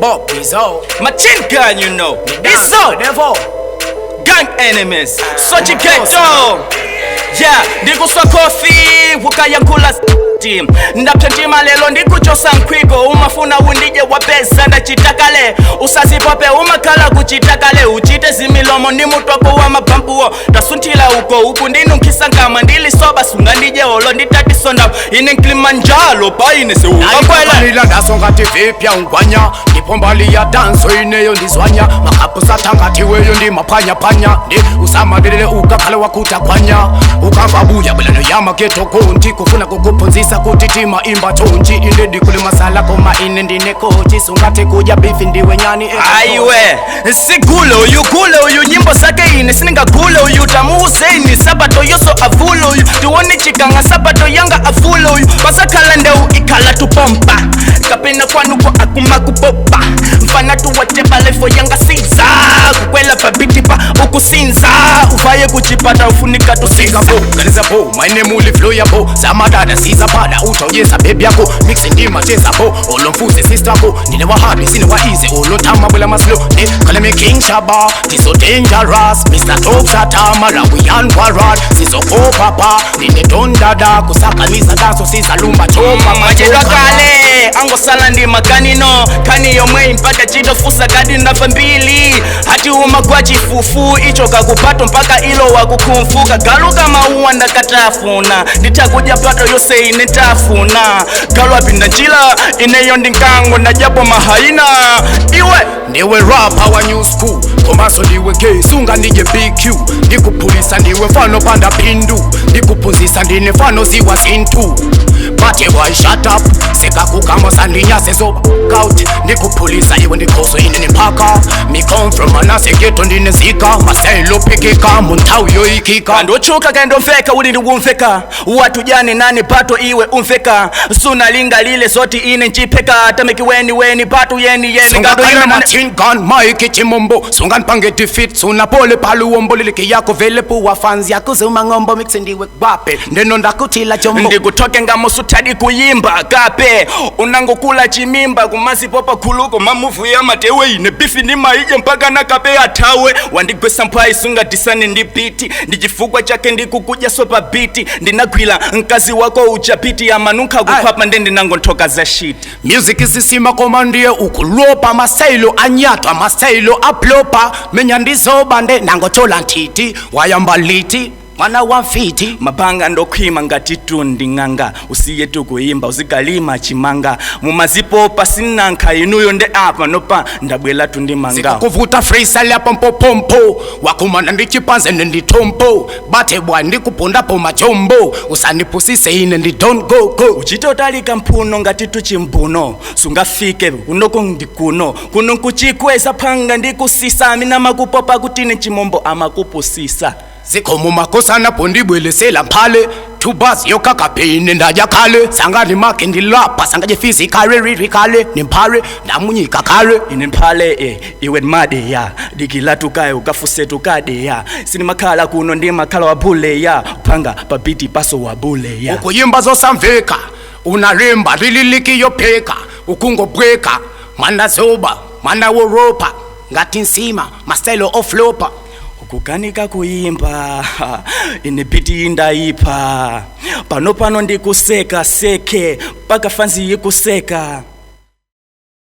Bob Bizzo. Machine gun, you know. Bizzo, never. Gang enemies. Such a ghetto. Yeah, ndikuswa coffee, ukayangula team. Ndapchantima lelo ndikuchosa mkwiko. Umafuna undije wapesa ndachitakale. Usazipope umakala kuchitakale. Uchite zimilomo ni mutwako wa mabampuo. Tasuntila uko uku ndinu nkisangama. Ndili soba sunga ndije olo nditati sonda. Ine Kilimanjaro pa ine se ukakwele. Nila nasonga TV pya ungwanya. Nipombali ya danso ineyo ndizwanya. Makapu satangati weyo ndi mapanya panya. Ndi usama ndile ukakale wakutakwanya. Ukambabuya bulano ya mageto konti. Kufuna kukupunzisa kutitima imba tonji. Inde dikuli masala koma ine ndine kochi. Sungate kuja bifi ndiwe nyani aiwe sigule uyu nyimbo zake ine sininga gule uyu tamu Hussein sabato yoso avule uyu tuone chikanga sabato yanga avule uyu pasakala ndeu ikala tupompa kapena kwanuko akuma kupopa mfana tuwatepa lefo yanga siza kukwela babiti pa ukusinza ufaye kuchipata ufunika tusiga po ganiza po my name uli flow ya po samadada siza pada utaonyesa baby yako mixing ndima cheza po olomfuze sister po nine wa hard sine wa easy olotama bula maslo ne call me King Shaba this so dangerous Mr. Top Shatamara we on warrant sizo ko papa nine don dada kusakaniza danso siza lumba chopa majedo kale ango sala ndi makanino kani yomwe impata chito fusa kadi ndafa mbili hati umagwa chifufu icho kakupato mpaka ilo wakukumfuka galuka mauwa ndakatafuna nditakuja pato yose inetafuna galu apinda njila ineyo ndinkango najapo mahaina iwe ndiwe rap wa new school komaso ndiwe gay sunga ndije BQ ndikupulisa ndiwe fano panda pindu ndikupunzisa ndine fano ziwa sintu bate boy shut up seka kukamo sandinya seso out ndikupulisa iwe ndikoso ine nimpaka me come from anase geto ndine zika maselo pikika muntau yo ikika ndochuka kendo mfeka uli ndiwumfeka watu jani nani pato iwe umfeka suna linga lile zoti ine njipeka tameki weni pato yeni ngado ina machine gun mike chimombo sunga npange defeat suna pole palu wombo lilike yako vele puwa fans yako zuma ngombo mix ndiwe bape ndeno ndakutila jombo ndikutoke ngamo sutadi kuyimba kape unangokula chimimba kumasi popa kuluko mamuvu ya matewe ine bifi ni maije mpaka na kape atawe wandigwesa mpai sunga disane ndi biti ndijifugwa chake ndikukuja sopa biti ndinagwila nkazi wako uchapiti ya manuka kupapa ndende nango ntoka za shit music isisima komandie ukulopa masailo anyatwa masailo aplopa menya ndizoba nde nango tola ntiti wayambaliti mwana wa mfiti mabanga ndokwima ngati tundi nganga usiye tukuimba uzikalima chimanga mumazipo pasinanka inuyo nde apa nopa ndabwela tundi manga zikuvuta freestyle apa mpopompo wakumana ndichipanze nditompo bate bwa ndikuponda po machombo usanipusise ine ndi don't go uchite utalika mphuno ngati tuchimbuno sungafike unoko ndikuno kuno nkuchikweza phanga ndikusisa mina makupopa kutine chimombo amakupusisa zikomo makosa napo ndibwelesela mphale tubas yokakapene ndajakale sangani make ndilapa sangaje physically lyrically nimphale ndamunyika kale inimphale iwe made ya dikilatu kaye ukafuse tukade ya sinimakhala kuno ndi makhala wabule ya phanga babiti paso wabule ya ukuyimba zosamveka unalemba lililiki yopheka ukungobweka mwana zoba mwana woropa ngati nsima mastyle of lopa kukanika kuimba inebiti indaipa pano ndikuseka seke paka fanzi yikuseka